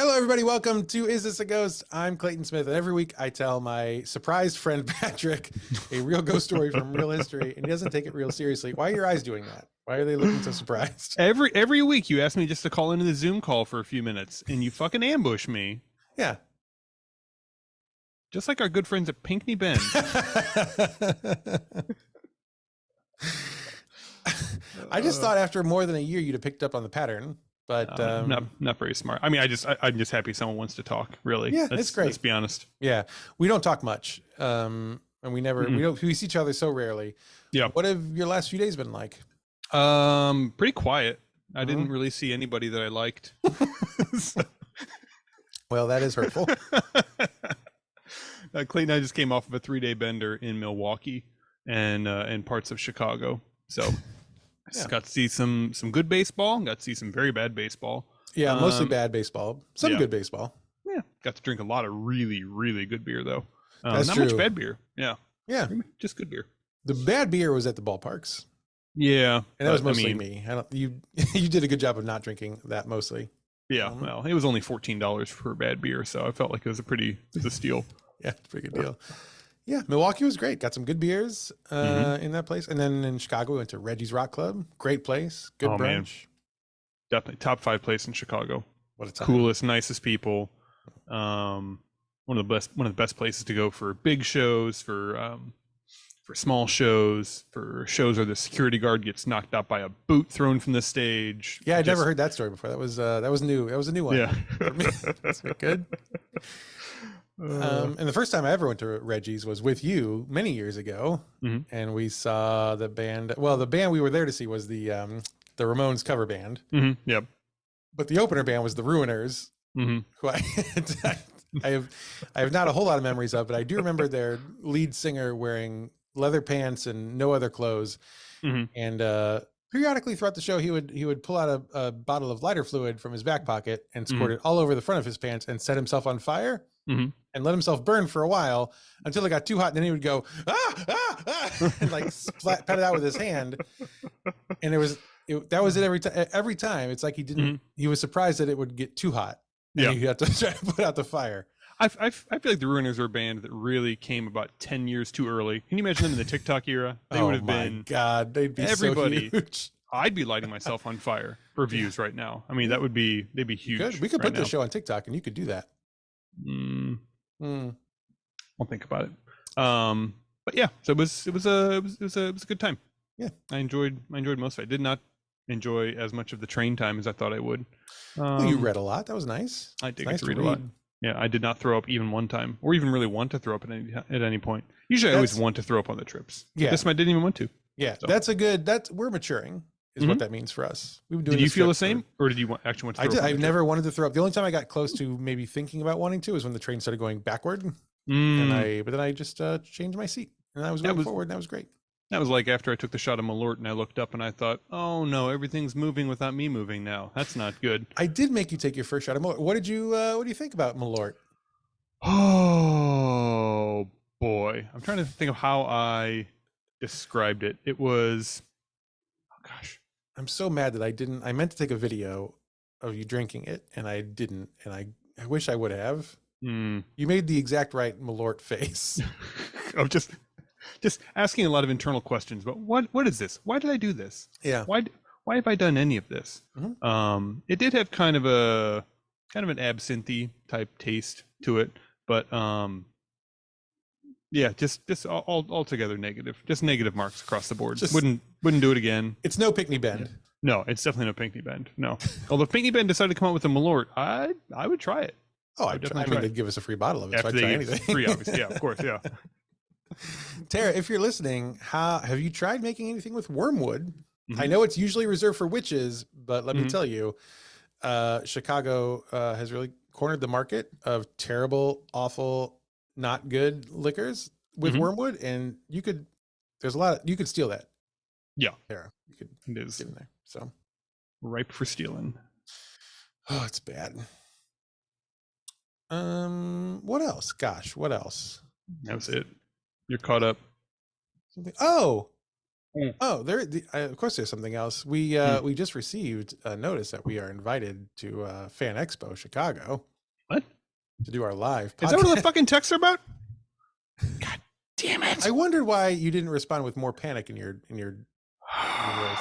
Hello, everybody. Welcome to Is This a Ghost? I'm Clayton Smith, and every week I tell my surprised friend Patrick a real ghost story from real history, and he doesn't take it real seriously. Why are your eyes doing that? Why are they looking so surprised? Every week you ask me just to call into the Zoom call for a few minutes, and you fucking ambush me, Yeah. just like our good friends at Pinckney Bend. I just thought after more than a year you'd have picked up on the pattern, but Not very smart. I mean, I'm just happy someone wants to talk. Really, yeah, it's great. Let's be honest. Yeah, we don't talk much, and we see each other so rarely. Yeah. What have your last few days been like? Pretty quiet. I didn't really see anybody that I liked. Well, that is hurtful. Clayton and I just came off of a 3-day bender in Milwaukee and parts of Chicago. So Yeah. got to see some good baseball. Got to see some very bad baseball. Yeah, mostly bad baseball. Some yeah. good baseball. Yeah, got to drink a lot of really, really good beer though. That's not true. much bad beer. Yeah, Yeah. just good beer. The bad beer was at the ballparks, Yeah, and that was mostly me. You did a good job of not drinking that mostly. Yeah, well, it was only $14 for bad beer, so I felt like it was a steal. Yeah, it's a pretty good deal. Yeah, Milwaukee was great. Got some good beers in that place, and then in Chicago we went to Reggie's Rock Club. Great place, good brunch. Man. Definitely top 5 place in Chicago. What a time. Coolest, nicest people. One of the best places to go for big shows, for small shows, for shows where the security guard gets knocked out by a boot thrown from the stage. Yeah, I'd never heard that story before. That was new. That was a new one. Yeah, for me. That's good. And the first time I ever went to Reggie's was with you many years ago, and we saw the band. Well, the band we were there to see was the Ramones cover band. Yep. But the opener band was the Ruiners, who I have not a whole lot of memories of, but I do remember their lead singer wearing leather pants and no other clothes, and periodically throughout the show he would pull out a bottle of lighter fluid from his back pocket and squirt it all over the front of his pants and set himself on fire and let himself burn for a while until it got too hot, and then he would go and like pat it out with his hand, and that was it every time. It's like he didn't he was surprised that it would get too hot. Yeah, you had to try to put out the fire. I feel like the Ruiners were a band that really came about 10 years too early. Can you imagine them in the TikTok era? They would have been. God, they'd be everybody. So huge. I'd be lighting myself on fire for views right now. I mean, they'd be huge. We could put this show on TikTok, and you could do that. I'll think about it. But yeah, so it was a good time. Yeah, I enjoyed most of it. I did not enjoy as much of the train time as I thought I would. Well, you read a lot. That was nice. I did read a lot. Yeah, I did not throw up even one time, or even really want to throw up at any point. Usually, I always want to throw up on the trips. Yeah, this time I didn't even want to. Yeah, so. We're maturing, is what that means for us. We've been doing. Did you feel the same, or did you actually want to? Throw up I've never wanted to throw up. The only time I got close to maybe thinking about wanting to is when the train started going backward, but then I just changed my seat, and I was going forward, and that was great. That was like after I took the shot of Malort and I looked up and I thought, oh no, everything's moving without me moving now. That's not good. I did make you take your first shot of Malort. What do you think about Malort? Oh boy. I'm trying to think of how I described it. It was, oh gosh. I'm so mad that I meant to take a video of you drinking it and I didn't. And I wish I would have. You made the exact right Malort face. I'm just asking a lot of internal questions, but what is this? Why did I do this? Yeah. Why have I done any of this? It did have kind of an absinthe type taste to it, but yeah, just all together negative. Just negative marks across the board. Wouldn't do it again. It's no Pinckney Bend. Yeah. No, it's definitely no Pinckney Bend. No. Although if Pinckney Bend decided to come out with a Malort, I would try it. Oh, I'd definitely try it. They'd give us a free bottle of it, After so I'd try anything. Free, obviously. Yeah, of course, yeah. Tara, if you're listening, have you tried making anything with wormwood? I know it's usually reserved for witches, but let me tell you, Chicago has really cornered the market of terrible, awful, not good liquors with wormwood, and you could steal that. Yeah, Tara, you could it is get in there. So ripe for stealing. Oh, it's bad. What else? Gosh, what else? That was it. You're caught up. Oh, Oh, of course there's something else. We just received a notice that we are invited to Fan Expo Chicago What? to do our live podcast. Is that what the fucking texts are about? God damn it! I wondered why you didn't respond with more panic in your voice.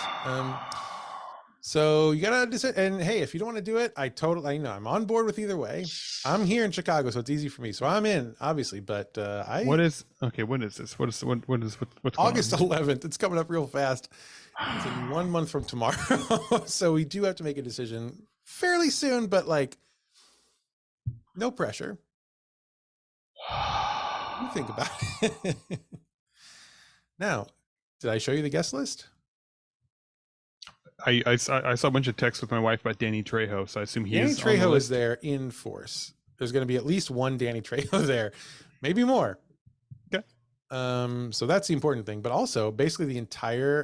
So you gotta decide. And hey, if you don't want to do it, I'm on board with either way. I'm here in Chicago, so it's easy for me. So I'm in, obviously. But When is this? What's August 11th? It's coming up real fast. It's in 1 month from tomorrow. So we do have to make a decision fairly soon, but like no pressure. You think about it. Now, did I show you the guest list? I saw a bunch of texts with my wife about Danny Trejo, so I assume Danny Trejo is there in force. There's going to be at least one Danny Trejo there, maybe more. Okay. So that's the important thing. But also, basically,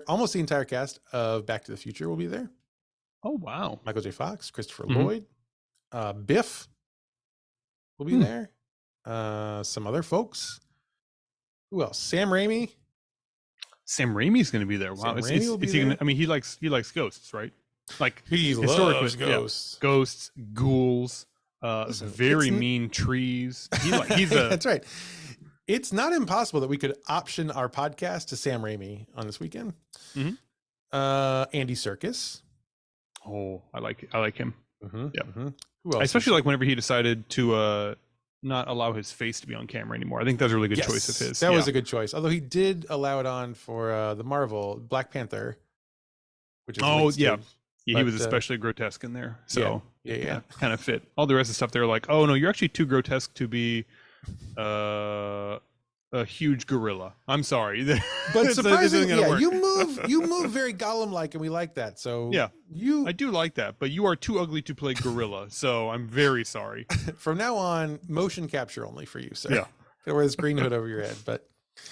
almost the entire cast of Back to the Future will be there. Oh wow! Michael J. Fox, Christopher Lloyd, Biff will be there. Some other folks. Who else? Sam Raimi. Sam Raimi's going to be there. Wow, he likes ghosts, right? Like he loves ghosts, ghosts, ghouls, very mean trees. He's a. That's right. It's not impossible that we could option our podcast to Sam Raimi on this weekend. Mm-hmm. Andy Serkis. Oh, I like him. Mm-hmm. Yeah. Mm-hmm. Who else? I especially like whenever he decided to not allow his face to be on camera anymore. I think that's a really good choice of his. That was a good choice. Although he did allow it on for the Marvel Black Panther, which is he was especially grotesque in there. So yeah, kind of fit. All the rest of the stuff they're like, oh no, you're actually too grotesque to be a huge gorilla. I'm sorry. But surprisingly, you move very Gollum-like, and we like that. So yeah, I do like that. But you are too ugly to play gorilla. So I'm very sorry. From now on, motion capture only for you, sir. Yeah, gotta wear this green hood over your head. But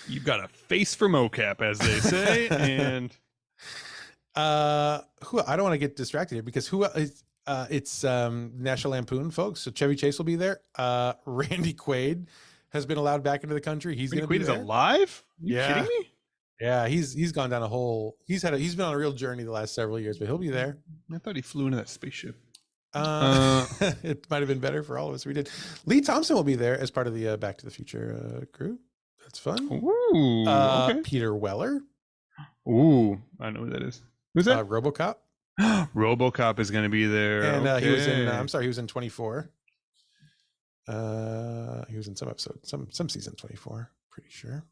you've got a face for mocap, as they say. And I don't want to get distracted here because it's National Lampoon folks. So Chevy Chase will be there. Randy Quaid has been allowed back into the country. He's going to be there. Quaid is alive? You kidding me? Yeah, he's gone down a whole. He's been on a real journey the last several years, but he'll be there. I thought he flew into that spaceship. It might have been better for all of us. We did. Lee Thompson will be there as part of the Back to the Future crew. That's fun. Ooh, okay. Peter Weller. Ooh, I know who that is. Who's that? RoboCop. RoboCop is going to be there. And he was in. He was in 24. He was in some episode, some season 24. Pretty sure.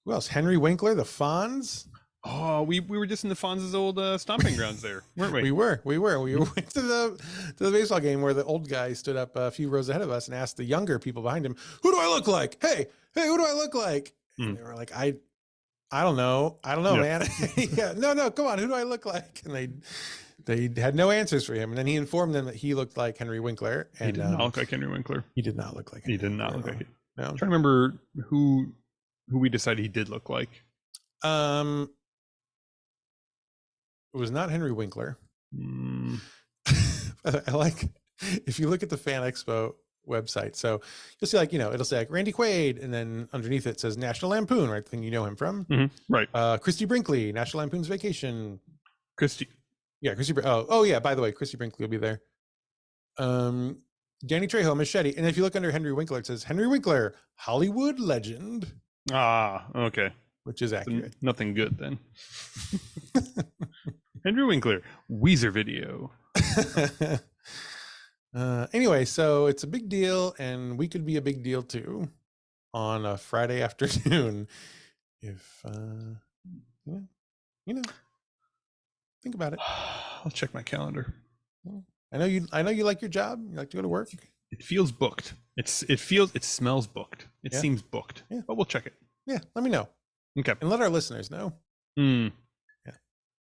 Who else? Henry Winkler, the Fonz. Oh, we were just in the Fonz's old stomping grounds there, weren't we? We went to the baseball game where the old guy stood up a few rows ahead of us and asked the younger people behind him, "Who do I look like? Hey, who do I look like?" And they were like, "I don't know, man." Yeah, no, come on, who do I look like? And they had no answers for him. And then he informed them that he looked like Henry Winkler. And he did not look like Henry Winkler. He did not look like. He did not look like it. No. I'm trying to remember who we decided he did look like. It was not Henry Winkler. I like if you look at the Fan Expo website. So you'll see it'll say like Randy Quaid, and then underneath it says National Lampoon, right? The thing you know him from. Mm-hmm. Right. Christy Brinkley, National Lampoon's Vacation. Christy. Yeah, Christy. Oh yeah. By the way, Christy Brinkley will be there. Danny Trejo, Machete, and if you look under Henry Winkler, it says Henry Winkler, Hollywood legend. Ah, okay. Which is accurate. Nothing good then. Henry Winkler, Weezer video. Anyway, so it's a big deal, and we could be a big deal too on a Friday afternoon. If think about it. I'll check my calendar. I know you like your job. You like to go to work. It feels booked. It smells booked. It seems booked. Yeah. But we'll check it. Yeah, let me know. Okay. And let our listeners know. Yeah.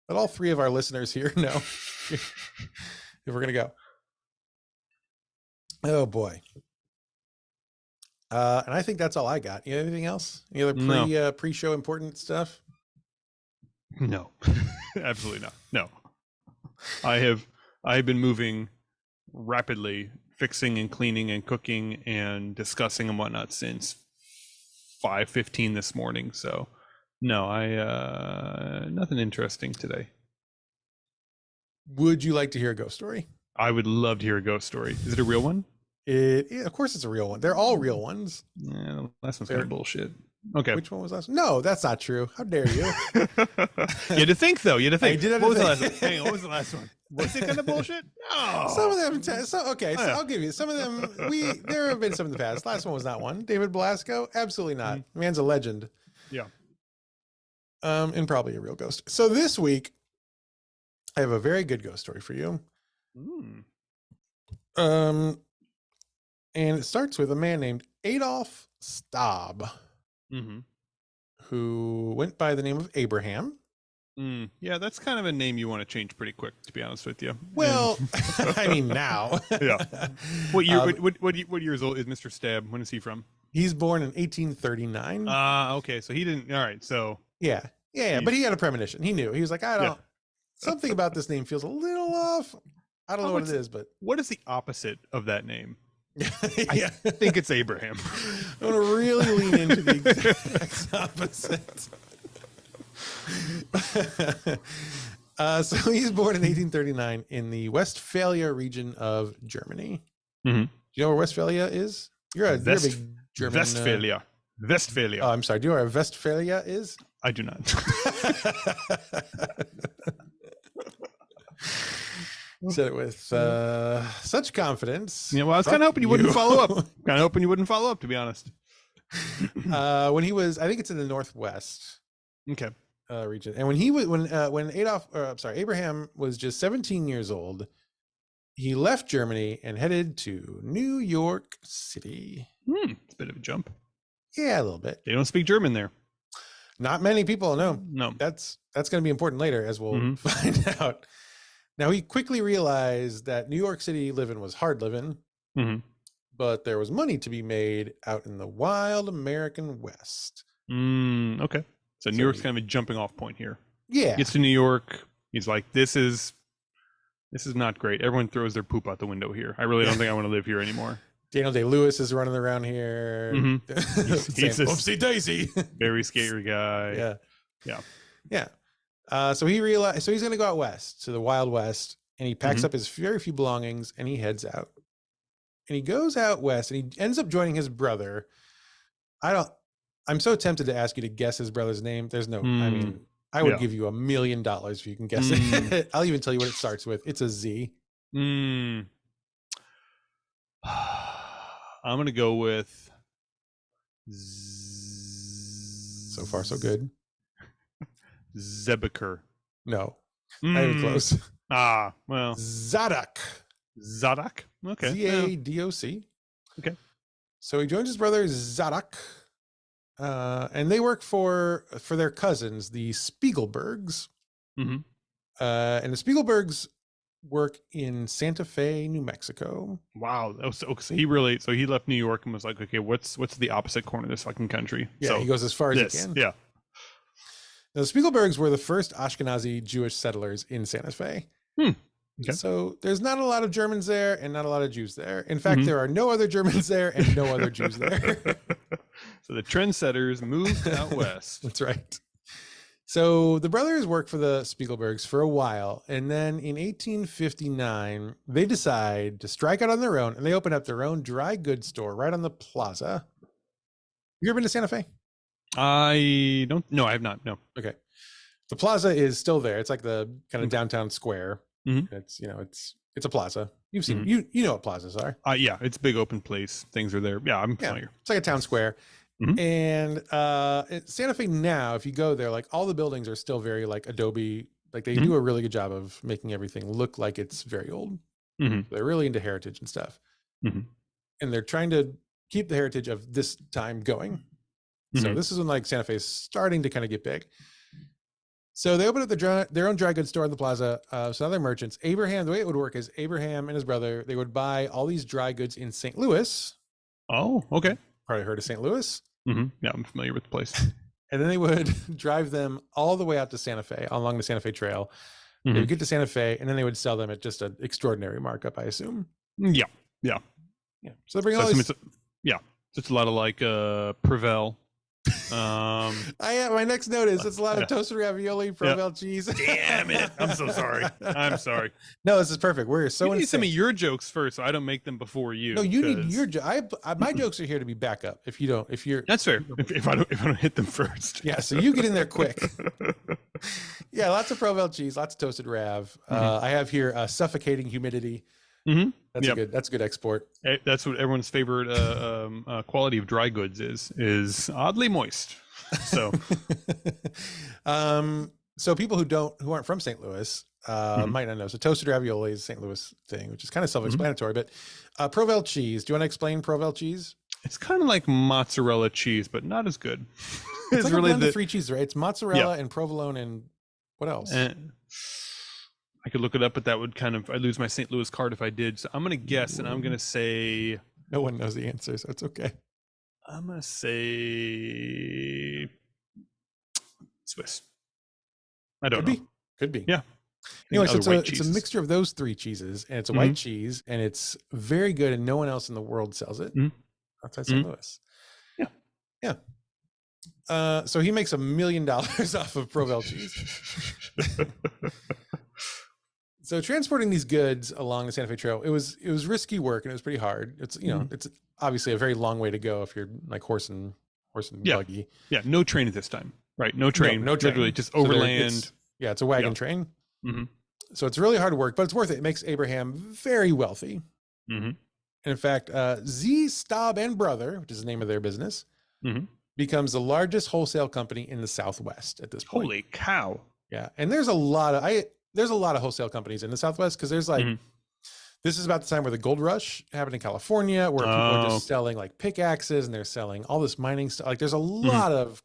Let all three of our listeners here know if we're gonna go. Oh boy. And I think that's all I got. You have anything else? Any other pre-show important stuff? No. Absolutely not. No. I have been moving rapidly, fixing and cleaning and cooking and discussing and whatnot since 5:15 this morning. So No, nothing interesting today. Would you like to hear a ghost story? I would love to hear a ghost story. Is it a real one? Of course, it's a real one. They're all real ones. Yeah, the last one's kind of bullshit. Okay. Which one was last? No, that's not true. How dare you? You had to think, though. You had to think. I did have what to was think. The last one? Hang on, what was the last one? Was it kind of bullshit? No. Some of them. I'll give you some of them. There have been some in the past. Last one was not one. David Blasco, absolutely not. Man's a legend. Yeah. And probably a real ghost. So this week, I have a very good ghost story for you. And it starts with a man named Adolf Staab, who went by the name of Abraham. Yeah, that's kind of a name you want to change pretty quick, to be honest with you. Well, I mean now. Yeah. What year? What years old is Mr. Staab? When is he from? He's born in 1839. Okay, so he didn't. All right, so yeah. But he had a premonition. He knew. He was like, I don't. Something about this name feels a little off. I don't know what it is, but what is the opposite of that name? I think it's Abraham. I want to really lean into the exact opposite. So he's born in 1839 in the Westphalia region of Germany. Do you know where Westphalia is? You're a big German. Westphalia. Westphalia. Oh, I'm sorry. Do you know where Westphalia is? I do not. Said it with such confidence. Yeah, well, I was kind of hoping you wouldn't follow up. Kind of hoping you wouldn't follow up, to be honest. When he was, I think it's in the Northwest. Okay. Region. And when Abraham was just 17 years old, he left Germany and headed to New York City. It's a bit of a jump. Yeah, a little bit. They don't speak German there. Not many people know. No. That's going to be important later, as we'll find out. Now, he quickly realized that New York City living was hard living, but there was money to be made out in the wild American West. Okay. So New York's kind of a jumping off point here. Yeah. Gets to New York. He's like, this is not great. Everyone throws their poop out the window here. I really don't think I want to live here anymore. Daniel Day-Lewis is running around here. He's oopsie daisy. Very scary guy. Yeah. So he realized, he's going to go out west to the Wild West, and he packs up his very few belongings and he heads out. And he goes out west and he ends up joining his brother. I'm so tempted to ask you to guess his brother's name. There's no, I mean, I would give you $1 million if you can guess it. I'll even tell you what it starts with. It's a Z. I'm going to go with. So far, so good. Zebeker. No. Not even close. Well. Zadok. Okay. Zadoc. Okay. So he joins his brother Zadok. And they work for their cousins, the Spiegelbergs. And the Spiegelbergs work in Santa Fe, New Mexico. Wow. So he left New York and was like, okay, what's the opposite corner of this fucking country? Yeah, so he goes as far as he can. Yeah. Now, the Spiegelbergs were the first Ashkenazi Jewish settlers in Santa Fe. Okay. So there's not a lot of Germans there and not a lot of Jews there. In fact, there are no other Germans there and no other Jews there. So the trendsetters moved out west. That's right. So the brothers worked for the Spiegelbergs for a while. And then in 1859, they decide to strike out on their own and they open up their own dry goods store right on the plaza. You ever been to Santa Fe? I don't. No, I have not. No. Okay. The plaza is still there. It's like the kind of downtown square. It's, it's a plaza. You've seen, you know what plazas are. Yeah, it's a big open place. Things are there. Yeah, I'm familiar. It's like a town square. And Santa Fe now, if you go there, like all the buildings are still very like Adobe. Like they do a really good job of making everything look like it's very old. They're really into heritage and stuff. And they're trying to keep the heritage of this time going. So this is when like Santa Fe is starting to kind of get big. So they opened up their own dry goods store in the plaza. So now they're merchants. Abraham, the way it would work is Abraham and his brother, they would buy all these dry goods in St. Louis. Oh, okay. Probably heard of St. Louis. Yeah, I'm familiar with the place. And then they would drive them all the way out to Santa Fe along the Santa Fe Trail. They would get to Santa Fe and then they would sell them at just an extraordinary markup, I assume. Yeah. So they bring all these. So it's a lot of like Prevel. My next note is it's a lot of toasted ravioli, Provel cheese. Damn it! I'm so sorry. I'm sorry. No, this is perfect. We're so. You need some of your jokes first, so I don't make them before you. No, you need your. My jokes are here to be backup. If you're. That's fair. If I don't hit them first. Yeah, so you get in there quick. Yeah, lots of Provel cheese, lots of toasted rav. I have here suffocating humidity. That's a good export. That's what everyone's favorite quality of dry goods is oddly moist. So, so people who aren't from St. Louis might not know. So toasted ravioli is a St. Louis thing, which is kind of self-explanatory. But Provel cheese. Do you want to explain Provel cheese? It's kind of like mozzarella cheese, but not as good. It's like really the three cheeses, right? It's mozzarella and provolone and what else? I could look it up, but that would I'd lose my St. Louis card if I did. So I'm going to guess, and I'm going to say... No one knows the answer, so it's okay. I'm going to say... Swiss. I don't know. Could be. Yeah. Anyway, so it's a mixture of those three cheeses, and it's a white cheese, and it's very good, and no one else in the world sells it outside St. Louis. Yeah. So he makes $1 million off of Provel cheese. So transporting these goods along the Santa Fe Trail, it was risky work and it was pretty hard. It's it's obviously a very long way to go if you're like horse and buggy. Yeah, no train at this time, right? No train, no train. Literally just overland. It's a wagon train. So it's really hard work, but it's worth it. It makes Abraham very wealthy. And in fact, Z, Staub and Brother, which is the name of their business, becomes the largest wholesale company in the Southwest at this point. Holy cow! Yeah, and there's a lot of wholesale companies in the Southwest because there's like this is about the time where the gold rush happened in California, where people are just selling like pickaxes and they're selling all this mining stuff. Like there's a lot of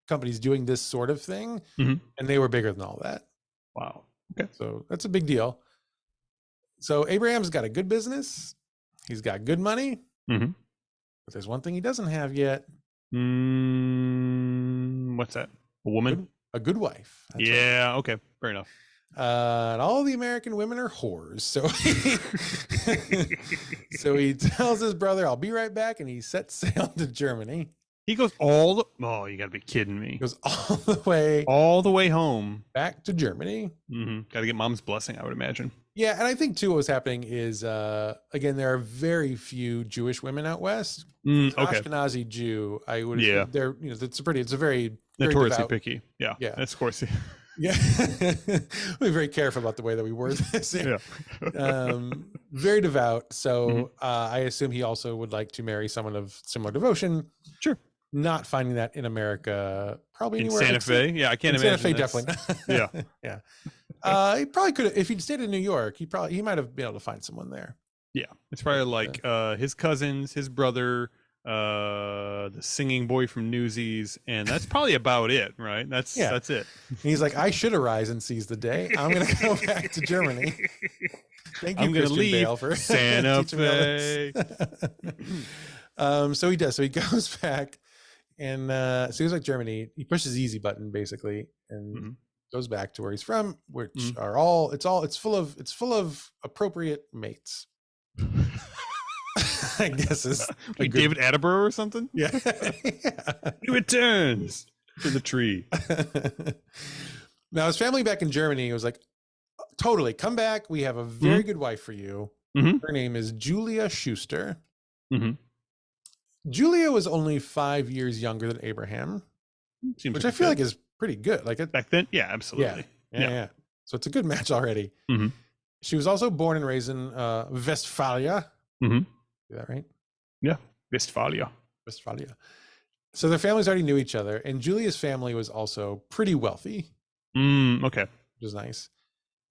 companies doing this sort of thing, and they were bigger than all that. Wow. Okay, so that's a big deal. So Abraham's got a good business. He's got good money, but there's one thing he doesn't have yet. What's that? A woman? A good wife. That's right. Okay, fair enough. And all the American women are whores. So he tells his brother, "I'll be right back," and he sets sail to Germany. He goes you gotta be kidding me. He goes all the way home back to Germany. Gotta get mom's blessing, I would imagine. Yeah, and I think too what was happening is again, there are very few Jewish women out west. Ashkenazi Jew, I would they're it's a very notoriously picky. Yeah. That's of course. Yeah. We're very careful about the way that we word this. Very devout. So I assume he also would like to marry someone of similar devotion. Sure. Not finding that in America, probably in anywhere. Santa Fe. Yeah, I can't imagine. Santa Fe, definitely not. Yeah. He probably could have, if he'd stayed in New York, he might have been able to find someone there. Yeah. It's probably like his cousins, his brother, the singing boy from Newsies, and that's probably about it, right? That's it. And he's like, I should arise and seize the day. I'm gonna go back to Germany. Thank you, Christian Bale, for Santa Fe. So he does. So he goes back, and so he goes like Germany. He pushes the easy button basically, and goes back to where he's from, which are it's full of appropriate mates. I guess is like David Attenborough or something. Yeah. He returns to the tree. Now his family back in Germany was like, totally come back. We have a very good wife for you. Her name is Julia Schuster. Julia was only 5 years younger than Abraham, which I feel like is pretty good. Like back then, yeah, absolutely. Yeah. So it's a good match already. She was also born and raised in Westphalia. Is that right? Yeah, Westphalia. So their families already knew each other, and Julia's family was also pretty wealthy. Okay, which is nice.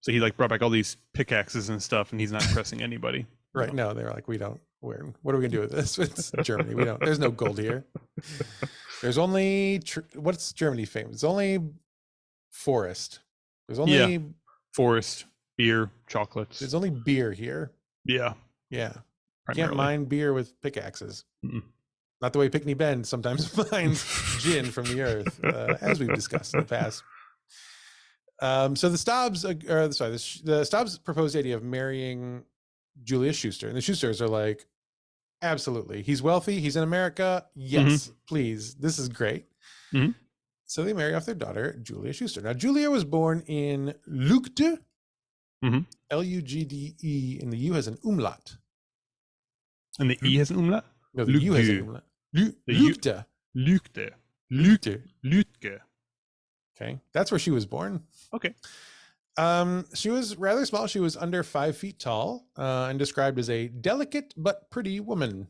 So he like brought back all these pickaxes and stuff, and he's not impressing anybody. Right? No, they were like, what are we gonna do with this? It's Germany. There's no gold here. There's only what's Germany famous? It's only forest. There's only forest, beer, chocolates. There's only beer here. Yeah. Can't mine beer with pickaxes. Not the way Pickney Bend sometimes mines gin from the earth, as we've discussed in the past. So the Staubs proposed the idea of marrying Julia Schuster, and the Schusters are like, absolutely. He's wealthy. He's in America. Yes, please. This is great. Mhm. So they marry off their daughter, Julia Schuster. Now, Julia was born in Lugde, Mhm. Lugde, and the U has an umlaut. And the E has an umlaut? No, the U has an umlaut. Lugde. Lügde. Lugde. Lütke. Okay, that's where she was born. Okay. She was rather small. She was under 5 feet tall, and described as a delicate but pretty woman.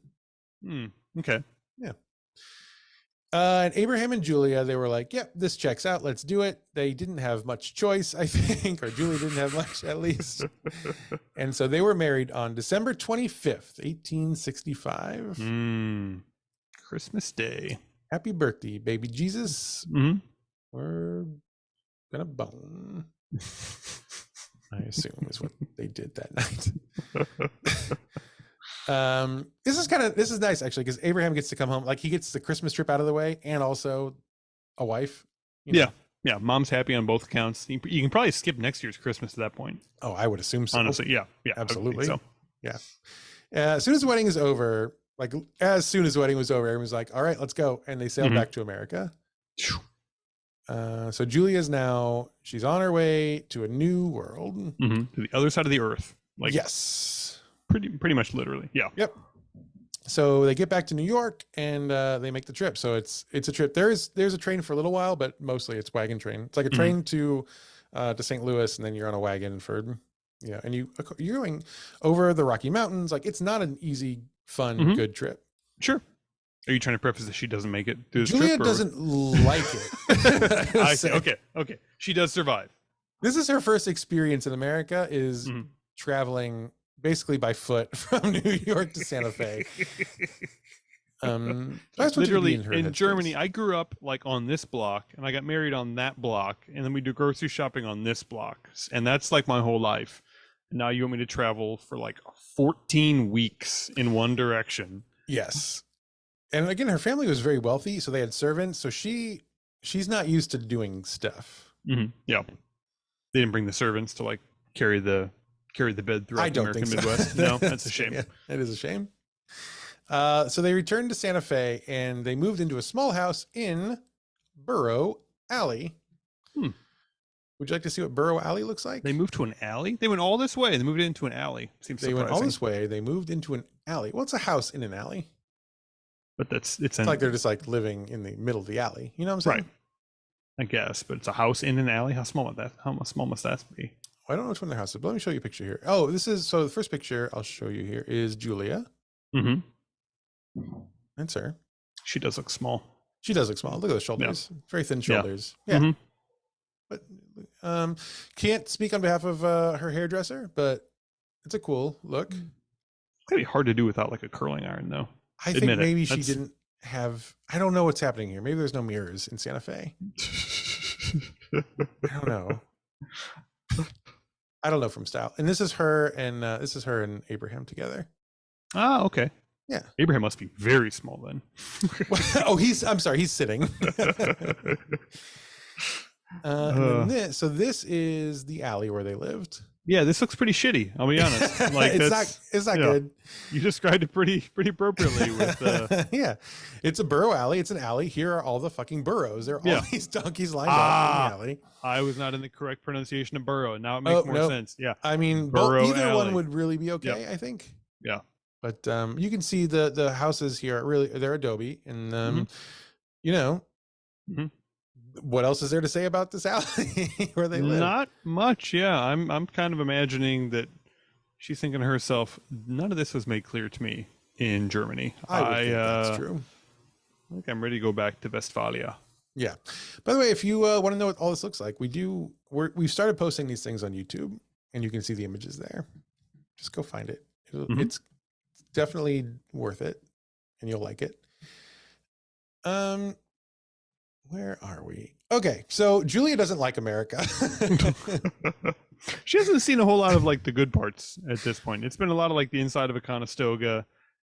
Okay. Yeah. And Abraham and Julia, they were like, yep, this checks out. Let's do it. They didn't have much choice, I think, or Julia didn't have much at least. And so they were married on December 25th, 1865. Christmas Day. Happy birthday, baby Jesus. Mm-hmm. We're gonna bone. I assume is what they did that night. This is nice actually, because Abraham gets to come home. Like, he gets the Christmas trip out of the way and also a wife. Yeah. Mom's happy on both accounts. You can probably skip next year's Christmas at that point. Oh, I would assume so. Honestly, yeah, absolutely. So. Yeah. As soon as the wedding is over, everyone was like, all right, let's go. And they sailed back to America. So Julia's now, she's on her way to a new world. To the other side of the earth. Like, yes. Pretty much literally. Yeah. Yep. So they get back to New York and they make the trip. So it's a trip. There's a train for a little while, but mostly it's wagon train. It's like a train to St. Louis, and then you're on a wagon for, and you're going over the Rocky Mountains. Like, it's not an easy, fun, good trip. Sure. Are you trying to preface that she doesn't make it through this Julia trip? Doesn't like it. I see. Okay. She does survive. This is her first experience in America, is traveling basically by foot from New York to Santa Fe. Literally in Germany, I grew up like on this block, and I got married on that block, and then we do grocery shopping on this block, and that's like my whole life. And now you want me to travel for like 14 weeks in one direction? Yes. And again, her family was very wealthy, so they had servants. So she's not used to doing stuff. Yeah, they didn't bring the servants to like carry the bed throughout the American Midwest. No, that's a shame. Yeah, it is a shame. So they returned to Santa Fe, and they moved into a small house in Burrow Alley. Would you like to see what Burrow Alley looks like? They moved to an alley? They went all this way. They moved it into an alley. Seems surprising. They went all this way. They moved into an alley. Well, it's a house in an alley. But it's like they're just like living in the middle of the alley. You know what I'm saying? Right. I guess, but it's a house in an alley. How small must that be? I don't know which one their house is, but let me show you a picture here. Oh, so the first picture I'll show you here is Julia. That's her. She does look small. She does look small. Look at those shoulders. Yeah. Very thin shoulders. Yeah. But can't speak on behalf of her hairdresser, but it's a cool look. It's gonna be hard to do without like a curling iron, though. I think maybe she didn't have. I don't know what's happening here. Maybe there's no mirrors in Santa Fe. I don't know. I don't know from style. And this is her and Abraham together. Ah, okay. Yeah. Abraham must be very small then. Oh, I'm sorry, he's sitting. So this is the alley where they lived. Yeah, this looks pretty shitty. I'll be honest. Like it's not good. You described it pretty appropriately. With yeah, it's a burrow alley. It's an alley. Here are all the fucking burrows. There are all these donkeys lined up in the alley. I was not in the correct pronunciation of burrow. Now it makes more sense. Yeah, I mean, either alley. One would really be okay. I think. Yeah, but you can see the houses here are they're adobe, and what else is there to say about this alley where they live? Not much. Yeah, I'm kind of imagining that she's thinking to herself, none of this was made clear to me in Germany. I think that's true. I think I'm ready to go back to Westphalia. Yeah. By the way, if you want to know what all this looks like, we've started posting these things on YouTube, and you can see the images there. Just go find it. It's definitely worth it, and you'll like it. Where are we? Okay, so Julia doesn't like America. She hasn't seen a whole lot of like the good parts at this point. It's been a lot of like the inside of a Conestoga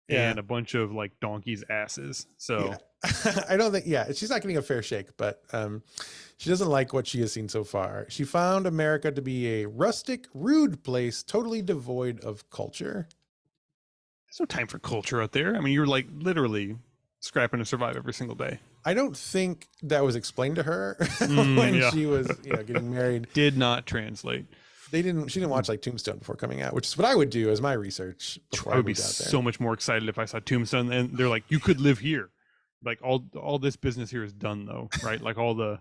and a bunch of like donkeys' asses. So I don't think, she's not getting a fair shake, but she doesn't like what she has seen so far. She found America to be a rustic, rude place, totally devoid of culture. There's no time for culture out there. I mean, you're like literally scrapping to survive every single day. I don't think that was explained to her when Yeah. she was, getting married. Did not translate. She didn't watch like Tombstone before coming out, which is what I would do as my research before I would be moved out there. so much more excited if I saw Tombstone, and they're like, you could live here. Like all this business here is done though, right? Like all the,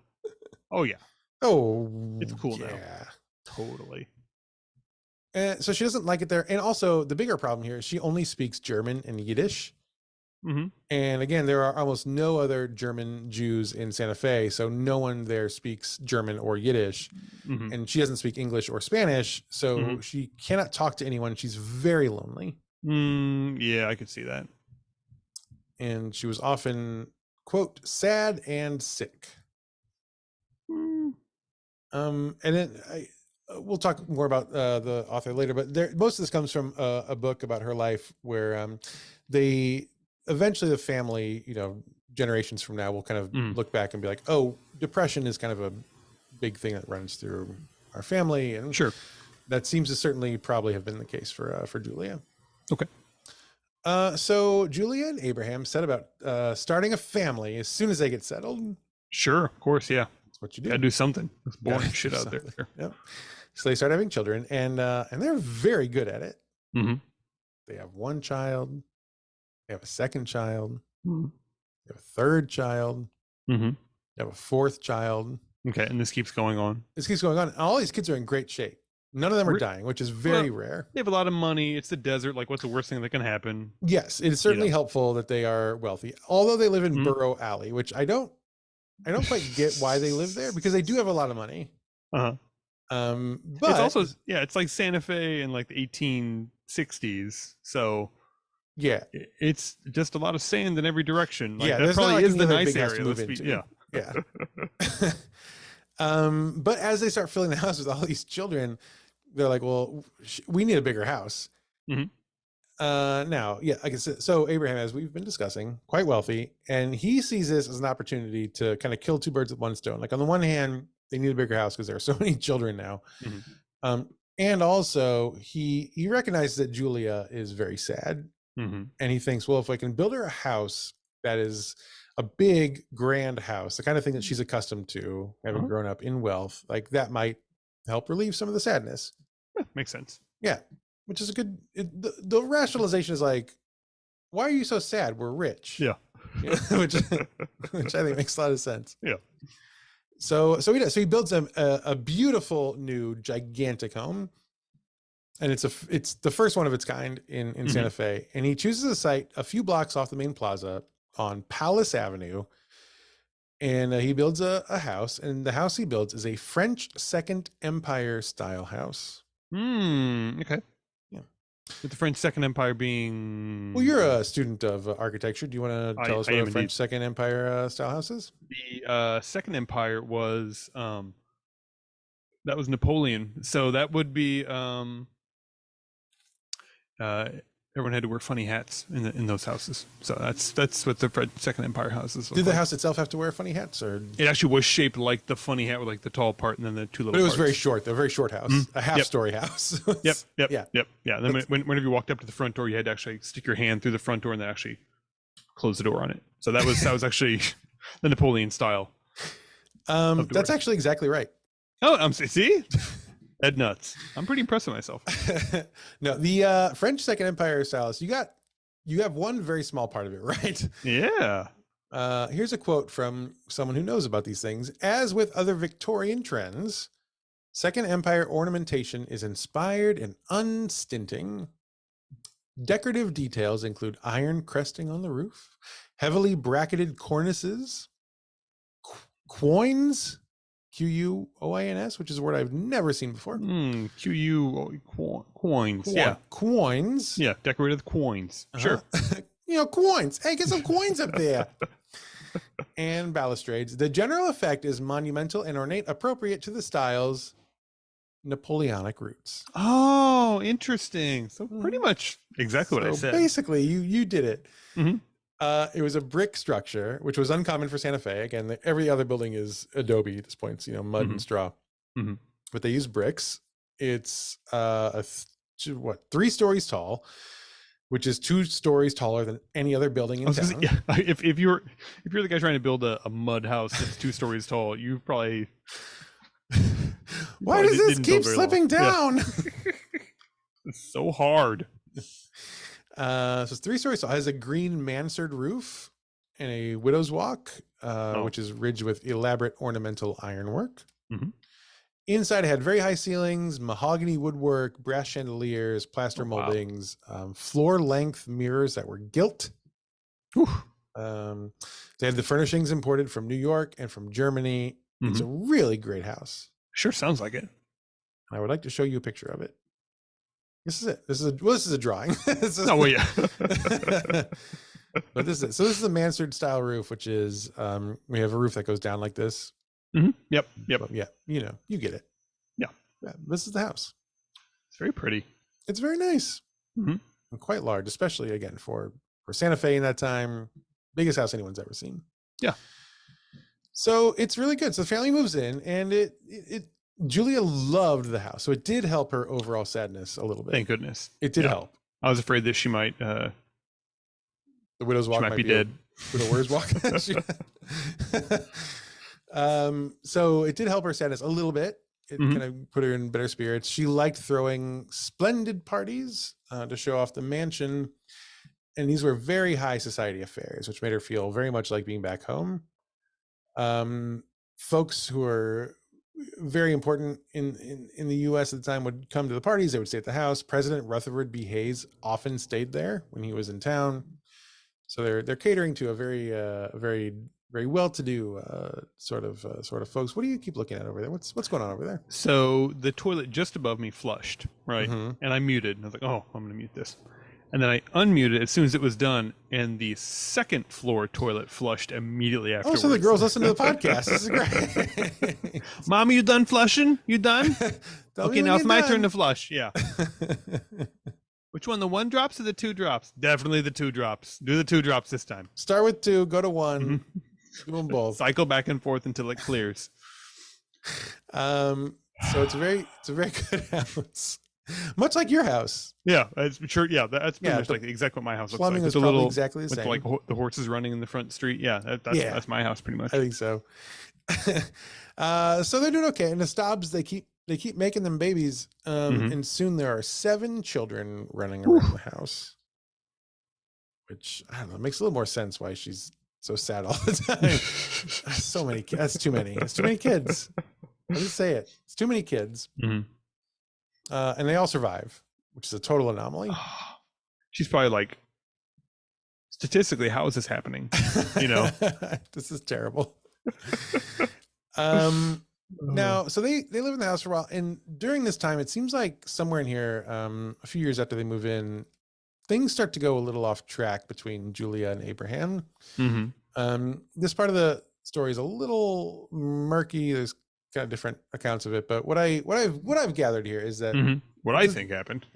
oh yeah, it's cool now. Totally. So she doesn't like it there, and also the bigger problem here is she only speaks German and Yiddish. Mm-hmm. And again, there are almost no other German Jews in Santa Fe, so no one there speaks German or Yiddish, and she doesn't speak English or Spanish, so she cannot talk to anyone. She's very lonely. Yeah, I could see that. And she was often, quote, sad and sick. And then we'll talk more about the author later, but most of this comes from a book about her life where eventually the family, generations from now will kind of look back and be like, oh, depression is kind of a big thing that runs through our family. And sure, that seems to certainly probably have been the case for Julia. Okay. So Julia and Abraham set about starting a family as soon as they get settled. Sure, of course, yeah. That's what you do. Gotta do something. It's boring shit out there. Yep. So they start having children, and they're very good at it. They have one child. They have a second child. They have a third child. They have a fourth child. Okay, and this keeps going on. This keeps going on. And all these kids are in great shape. None of them are dying, which is very rare. They have a lot of money. It's the desert. Like, what's the worst thing that can happen? Yes, it is certainly helpful that they are wealthy. Although they live in Burrow Alley, which I don't quite get why they live there, because they do have a lot of money. But it's also it's like Santa Fe in like the 1860s. So yeah, it's just a lot of sand in every direction. Like, that probably is the nice area. But as they start filling the house with all these children, they're like, well, we need a bigger house. Now, like I said, so Abraham, as we've been discussing, quite wealthy, and he sees this as an opportunity to kind of kill two birds with one stone. Like, on the one hand, they need a bigger house because there are so many children now. And also he recognizes that Julia is very sad. And he thinks, well, if I can build her a house that is a big, grand house, the kind of thing that she's accustomed to, having grown up in wealth, like that might help relieve some of the sadness. Makes sense. Yeah. Which is a good, the rationalization is like, why are you so sad? We're rich. Yeah. which I think makes a lot of sense. Yeah. So he builds a beautiful new gigantic home, and it's the first one of its kind in Santa Fe. And he chooses a site a few blocks off the main plaza on Palace Avenue, and he builds a house. And the house he builds is a French Second Empire style house. Okay. Yeah. With the French Second Empire being... Well, you're a student of architecture. Do you want to tell us what a French Second Empire style house is? The Second Empire was that was Napoleon. So that would be everyone had to wear funny hats in those houses. So that's what the Second Empire houses. Did the house itself have to wear funny hats, or it actually was shaped like the funny hat with like the tall part and then the two little? But it was parts. very short. A very short house, a half-story house. Yep. And then whenever you walked up to the front door, you had to actually stick your hand through the front door and then actually close the door on it. So that was actually the Napoleon style. That's actually exactly right. Oh, see. Head nuts. I'm pretty impressed with myself. No, the French Second Empire style. So you have one very small part of it, right? Yeah. Here's a quote from someone who knows about these things. As with other Victorian trends, Second Empire ornamentation is inspired and unstinting. Decorative details include iron cresting on the roof, heavily bracketed cornices, quoins, Quoins, which is a word I've never seen before. Coins. Yeah. Coins. Yeah, decorated coins. Sure. Coins. Hey, get some coins up there. And balustrades. The general effect is monumental and ornate, appropriate to the style's Napoleonic roots. Oh, interesting. So pretty much exactly what I said. Basically, you did it. It was a brick structure, which was uncommon for Santa Fe. Again, every other building is adobe at this point. It's, mud and straw. But they use bricks. It's 3 stories tall. which is 2 stories taller than any other building in town. Yeah, if you're the guy trying to build a mud house that's 2 stories tall, you probably. Why does this keep slipping down? Yeah. It's so hard. So it's 3 stories tall. It has a green mansard roof and a widow's walk, which is ridged with elaborate ornamental ironwork. Mm-hmm. Inside, it had very high ceilings, mahogany woodwork, brass chandeliers, plaster moldings, floor-length mirrors that were gilt. They had the furnishings imported from New York and from Germany. It's a really great house. Sure sounds like it. I would like to show you a picture of it. This is it. This is a drawing. Yeah. But this is it. So this is a mansard style roof, which is we have a roof that goes down like this. Mm-hmm. Yep. But yeah, you get it. Yeah. This is the house. It's very pretty. It's very nice. And quite large, especially again for Santa Fe in that time. Biggest house anyone's ever seen. Yeah. So it's really good. So the family moves in, and Julia loved the house, so it did help her overall sadness a little bit. Thank goodness. It did help. I was afraid that she might. The widow's walk might be dead. Widower's walk. So it did help her sadness a little bit. It kind of put her in better spirits. She liked throwing splendid parties to show off the mansion, and these were very high society affairs, which made her feel very much like being back home. Folks who are very important in the U.S. at the time would come to the parties. They would stay at the house. President Rutherford B. Hayes often stayed there when he was in town. So they're catering to a very very well-to-do sort of folks. What do you keep looking at over there? What's going on over there? So the toilet just above me flushed, right? And I muted. And I was like, oh, I'm going to mute this. And then I unmuted as soon as it was done, and the second floor toilet flushed immediately afterwards. Oh, so the girls listen to the podcast. This is great. Mommy, you done flushing? You done? Okay, now it's my turn to flush. Yeah. Which one, the 1 drops or the 2 drops? Definitely the 2 drops. Do the 2 drops this time. Start with 2, go to 1. Do them both. Cycle back and forth until it clears. So it's a very good house. Much like your house. Yeah, it's sure. Yeah, that's pretty much like exactly what my house looks like. Plumbing is probably exactly the same. With like the horses running in the front street. Yeah, that's my house pretty much. I think so. So they're doing okay. And the Staubs, they keep making them babies. And soon there are 7 children running around the house. Which, I don't know, makes a little more sense why she's so sad all the time. So many kids. That's too many. It's too many kids. I'll just say it. It's too many kids. And they all survive, which is a total anomaly. She's probably like, statistically, how is this happening? This is terrible. Now, so they live in the house for a while, and during this time, it seems like somewhere in here, a few years after they move in, things start to go a little off track between Julia and Abraham. This part of the story is a little murky. There's kind of different accounts of it, but what I've gathered here is that what I think happened.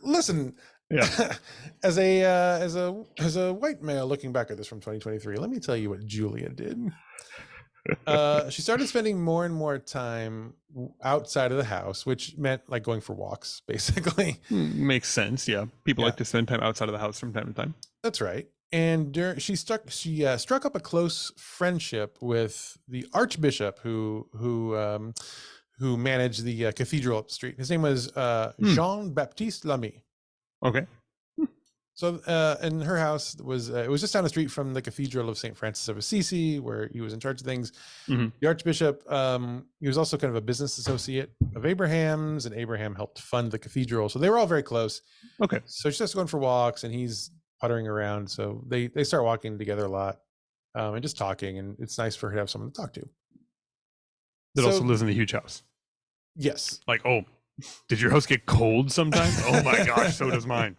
Listen, yeah. As a white male looking back at this from 2023, let me tell you what Julia did. She started spending more and more time outside of the house, which meant like going for walks, basically. Makes sense. Yeah, people like to spend time outside of the house from time to time. That's right. And she struck up a close friendship with the archbishop who managed the cathedral up the street. His name was Jean-Baptiste Lamy. Okay. So, and her house was it was just down the street from the Cathedral of St. Francis of Assisi, where he was in charge of things. The archbishop, he was also kind of a business associate of Abraham's, and Abraham helped fund the cathedral. So they were all very close. Okay. So she's just going for walks, and he's puttering around. So they start walking together a lot, and just talking, and it's nice for her to have someone to talk to. That also lives in a huge house. Yes. Like, oh, did your house get cold sometimes? Oh my gosh, so does mine.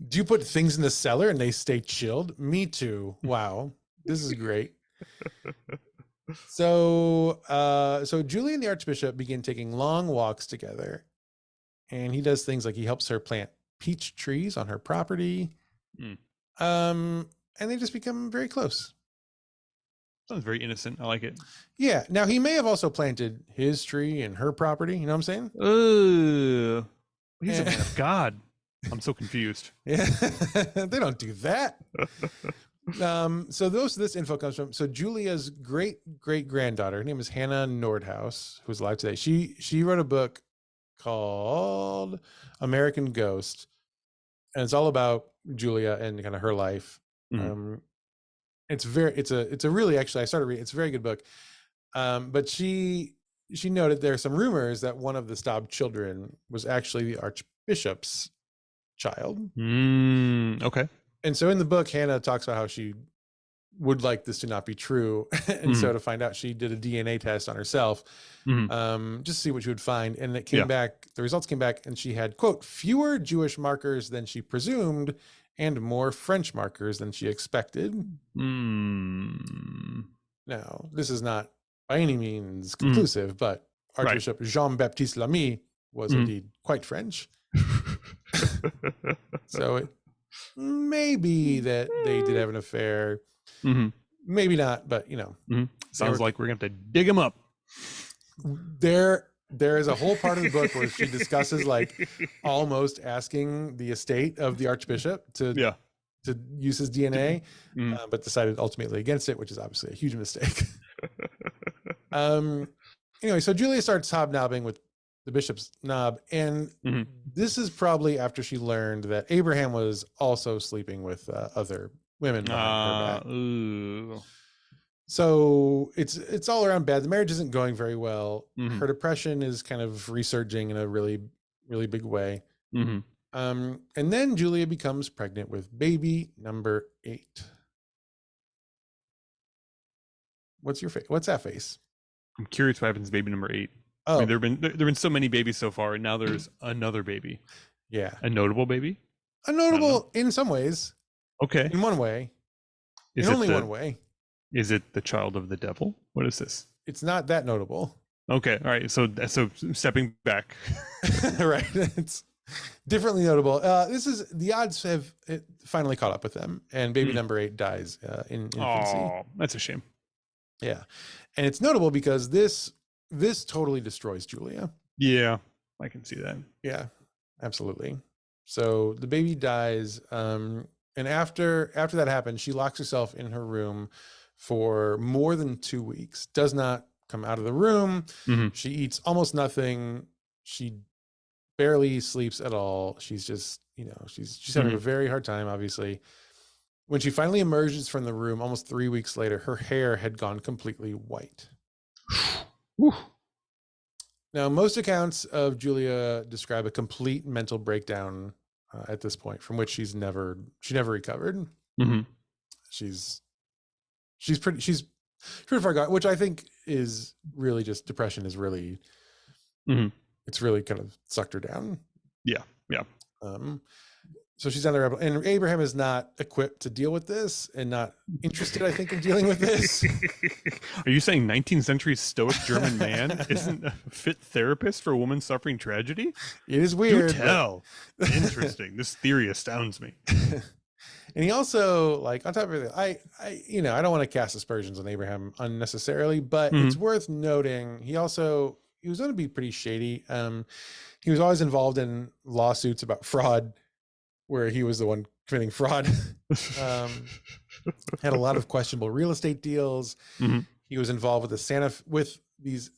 Do you put things in the cellar and they stay chilled? Me too. Wow. This is great. So Julie and the archbishop begin taking long walks together, and he does things like he helps her plant peach trees on her property. And they just become very close. Sounds very innocent. I like it. Yeah. Now he may have also planted his tree in her property. You know what I'm saying? He's a man of God. I'm so confused. Yeah, they don't do that. So this info comes from Julia's great granddaughter. Her name is Hannah Nordhaus, who's alive today. She wrote a book called American Ghost, and it's all about Julia and kind of her life. It's a really, actually, I started reading. It's a very good book. But she noted there are some rumors that one of the Staub children was actually the Archbishop's child. Okay. And so in the book, Hannah talks about how she would like this to not be true. And so to find out, she did a DNA test on herself, just to see what she would find. And it came back, the results came back, and she had, quote, fewer Jewish markers than she presumed and more French markers than she expected. Now, this is not by any means conclusive, but Archbishop Jean-Baptiste Lamy was indeed quite French. So it may be that they did have an affair. Maybe not, but sounds like we're gonna have to dig him up. There is a whole part of the book where she discusses like almost asking the estate of the Archbishop to use his DNA, but decided ultimately against it, which is obviously a huge mistake. Anyway, so Julia starts hobnobbing with the bishop's knob, and this is probably after she learned that Abraham was also sleeping with other women behind her back. So it's all around bad. The marriage isn't going very well. Her depression is kind of resurging in a really, really big way. And then Julia becomes pregnant with baby number 8. What's your face? What's that face? I'm curious what happens to baby number 8. Oh, I mean, there've been so many babies so far, and now there's another baby. Yeah, a notable baby. A notable in some ways. Okay. In one way. In only one way. Is it the child of the devil? What is this? It's not that notable. Okay. All right. So stepping back. Right. It's differently notable. This is the odds have finally caught up with them, and baby number 8 dies in infancy. Oh, that's a shame. Yeah, and it's notable because this totally destroys Julia. Yeah, I can see that. Yeah, absolutely. So the baby dies, and after that happens, she locks herself in her room for more than 2 weeks. Does not come out of the room. She eats almost nothing. She barely sleeps at all. She's just, she's having a very hard time, obviously. When she finally emerges from the room almost 3 weeks later, her hair had gone completely white. Now, most accounts of Julia describe a complete mental breakdown at this point, from which she never recovered. She's pretty far gone, which I think is really just depression is really, it's really kind of sucked her down. Yeah. So she's on the rebel, and Abraham is not equipped to deal with this and not interested, I think, in dealing with this. Are you saying 19th century stoic German man isn't a fit therapist for a woman suffering tragedy? It is weird. Do tell. Interesting. This theory astounds me. And he also, like, on top of everything, I don't want to cast aspersions on Abraham unnecessarily, but it's worth noting he was going to be pretty shady. He was always involved in lawsuits about fraud, where he was the one committing fraud. Had a lot of questionable real estate deals. He was involved with these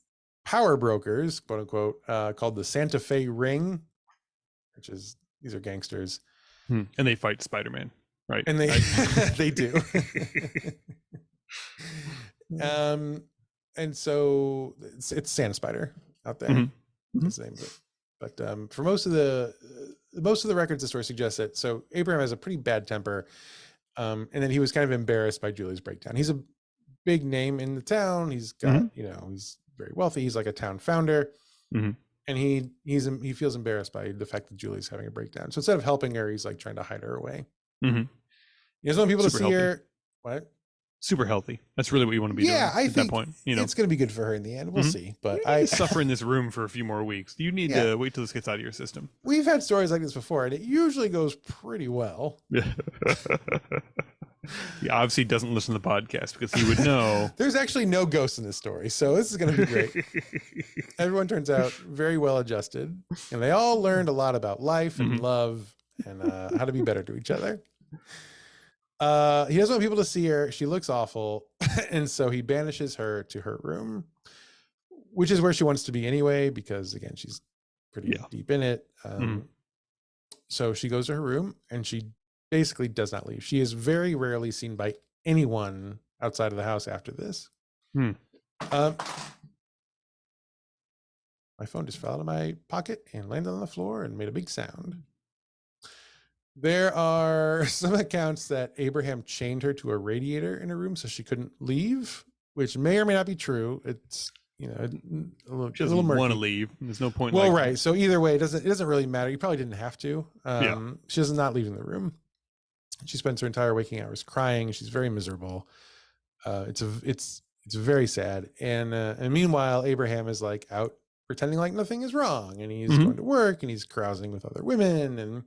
power brokers, quote unquote, called the Santa Fe Ring, these are gangsters. And they fight Spider-Man, right? And they they do. And so it's Santa Spider out there. That's the name of it. But for most of the records, the story suggests that. So Abraham has a pretty bad temper, and then he was kind of embarrassed by Julia's breakdown. He's a big name in the town. He's got he's very wealthy. He's like a town founder, and he feels embarrassed by the fact that Julia's having a breakdown. So instead of helping her, he's like trying to hide her away. He doesn't want people to see her. What? Super healthy. That's really what you want to be doing at that point. It's going to be good for her in the end. We'll see. But I suffer in this room for a few more weeks. You need to wait till this gets out of your system. We've had stories like this before, and it usually goes pretty well. He obviously doesn't listen to the podcast because he would know. There's actually no ghosts in this story, so this is going to be great. Everyone turns out very well adjusted, and they all learned a lot about life and love and how to be better to each other. He doesn't want people to see her. She looks awful. And so he banishes her to her room, which is where she wants to be anyway, because again, she's pretty deep in it. So she goes to her room and she basically does not leave. She is very rarely seen by anyone outside of the house after this. My phone just fell out of my pocket and landed on the floor and made a big sound. There are some accounts that Abraham chained her to a radiator in her room so she couldn't leave, which may or may not be true. It's, you know, she doesn't want to leave. There's no point. Well, right. So either way, it doesn't really matter. You probably didn't have to. She does not leave in the room. She spends her entire waking hours crying. She's very miserable. It's very sad. And meanwhile, Abraham is like out pretending like nothing is wrong, and he's going to work, and he's carousing with other women, and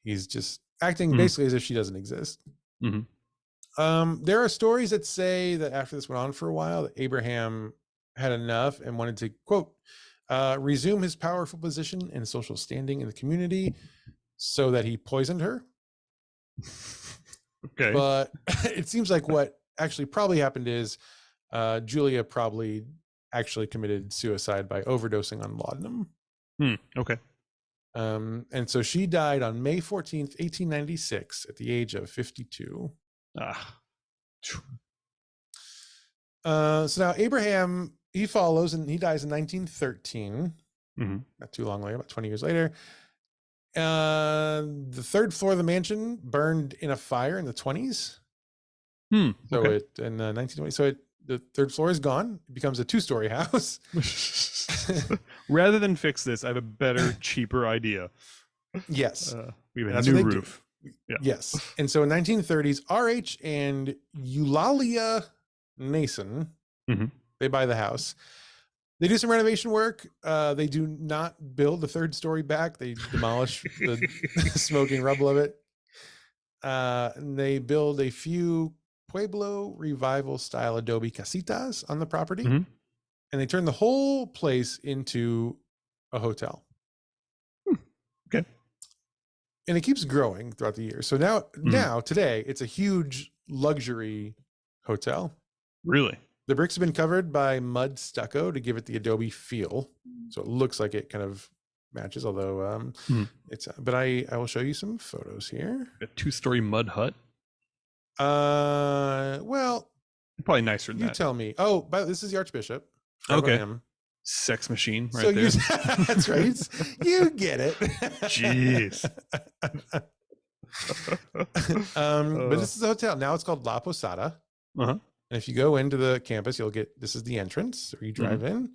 he's just acting basically as if she doesn't exist. There are stories that say that after this went on for a while, that Abraham had enough and wanted to, quote, resume his powerful position and social standing in the community, so that he poisoned her. Okay. But it seems like what actually probably happened is Julia probably actually committed suicide by overdosing on laudanum. Okay. And so she died on May 14th, 1896 at the age of 52. So now Abraham, he follows and he dies in 1913. Not too long later, about 20 years later. The third floor of the mansion burned in a fire in the 20s. So it in 1920. So the third floor is gone. It becomes a 2-story house. Rather than fix this, I have a better, cheaper idea. Yes, we have a new roof. Yes, and so in 1930s, R.H. and Eulalia Nason, they buy the house. They do some renovation work. They do not build the 3rd story back. They demolish the smoking rubble of it. And they build a few Pueblo Revival style adobe casitas on the property. And they turn the whole place into a hotel. Okay. And it keeps growing throughout the years. So now today, it's a huge luxury hotel. Really? The bricks have been covered by mud stucco to give it the adobe feel. So it looks like it kind of matches, although it's, but I will show you some photos here. A 2-story mud hut? Well, probably nicer than that. You tell me. Oh, but this is the Archbishop. Okay. Sex machine right there. That's right. You get it. Jeez. But this is a hotel. Now it's called La Posada. And if you go into the campus, you'll get, this is the entrance where you drive in.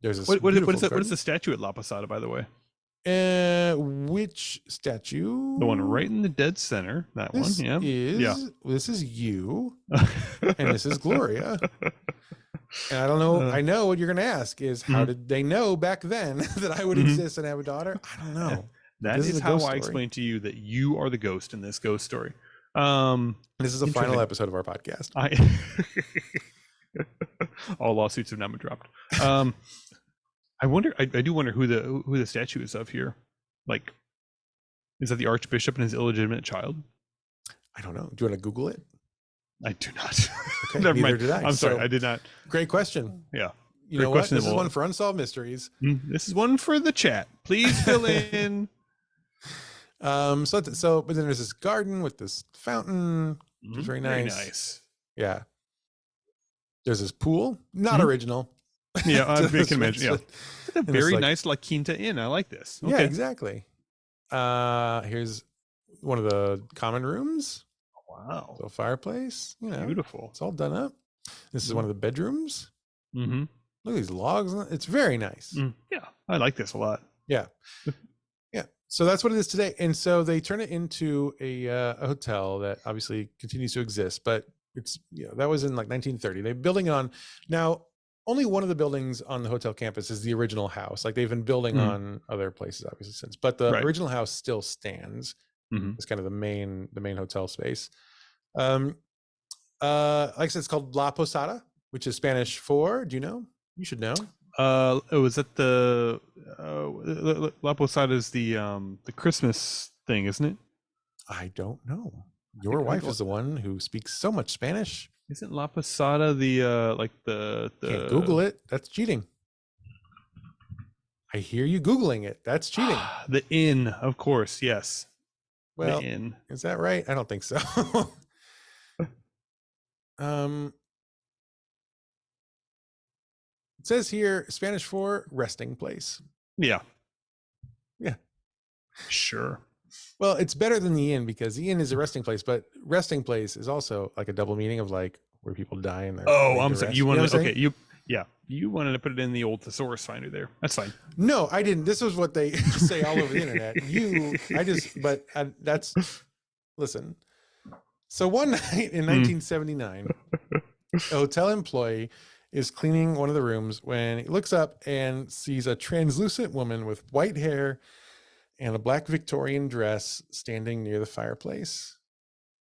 There's this what is the statue at La Posada, by the way? Which statue? The one right in the dead center. That one. Yeah. This is you, and this is Gloria. And I don't know. I know what you're going to ask is how did they know back then that I would exist and have a daughter? I don't know. That is how I explained to you that you are the ghost in this ghost story. This is the final episode of our podcast. All lawsuits have now been dropped. I wonder. I do wonder who the statue is of here. Like, is that the Archbishop and his illegitimate child? I don't know. Do you want to Google it? I do not. Okay, neither mind. Did I. I'm sorry. I did not. Great question. Yeah. You know what? This is one for Unsolved Mysteries. This is one for the chat. Please fill in. But then there's this garden with this fountain, which is very nice. Very nice. Yeah. There's this pool, not original. Yeah, I can imagine. Yeah, it's a very nice La Quinta Inn. I like this. Okay. Yeah, exactly. Here's one of the common rooms. Wow. So fireplace. You know, beautiful. It's all done up. This is one of the bedrooms. Look at these logs. It's very nice. Yeah, I like this a lot. Yeah. Yeah. So that's what it is today. And so they turn it into a hotel that obviously continues to exist, but it's, that was in like 1930. They're building on now. Only one of the buildings on the hotel campus is the original house. Like they've been building on other places obviously since, but the original house still stands. It's kind of the main hotel space. Like I said, it's called La Posada, which is Spanish for, do you know? You should know. Was that the La Posada is the Christmas thing, isn't it? I don't know. Your wife is the one who speaks so much Spanish. Isn't La Posada the like the Can't Google it. That's cheating. I hear you Googling it. That's cheating. The inn, of course, yes. Well, the inn. Is that right? I don't think so. It says here Spanish for resting place. Yeah. Yeah. Sure. Well, it's better than the inn because the inn is a resting place, but resting place is also like a double meaning of like where people die in there. Oh, I'm sorry. You wanted okay, you wanted to put it in the old thesaurus finder there. That's fine. No, I didn't. This is what they say all over the internet. Listen. So one night in 1979, a hotel employee is cleaning one of the rooms when he looks up and sees a translucent woman with white hair and a black Victorian dress standing near the fireplace.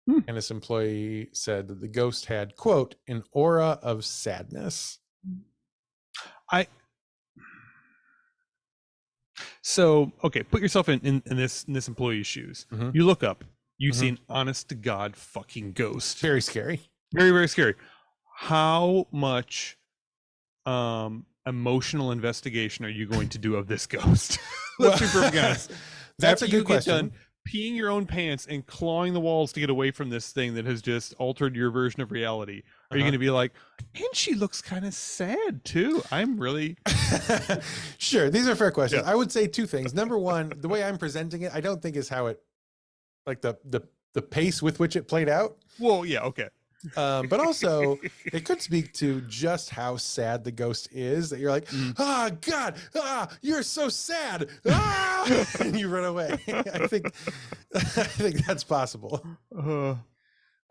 And this employee said that the ghost had, quote, an aura of sadness. So, okay, put yourself in this employee's shoes. Mm-hmm. You look up, you see an honest to God fucking ghost. Very scary. Very, very scary. How much emotional investigation are you going to do of this ghost? Let's be perfectly honest. That's a good question. Done peeing your own pants and clawing the walls to get away from this thing that has just altered your version of reality, are you going to be like, and she looks kind of sad too? I'm really sure. These are fair questions. Yeah. I would say two things. Number one, the way I'm presenting it, I don't think is how it, like the pace with which it played out. Well, yeah, okay. But also it could speak to just how sad the ghost is, that you're like, God, you're so sad, and you run away. I think that's possible. I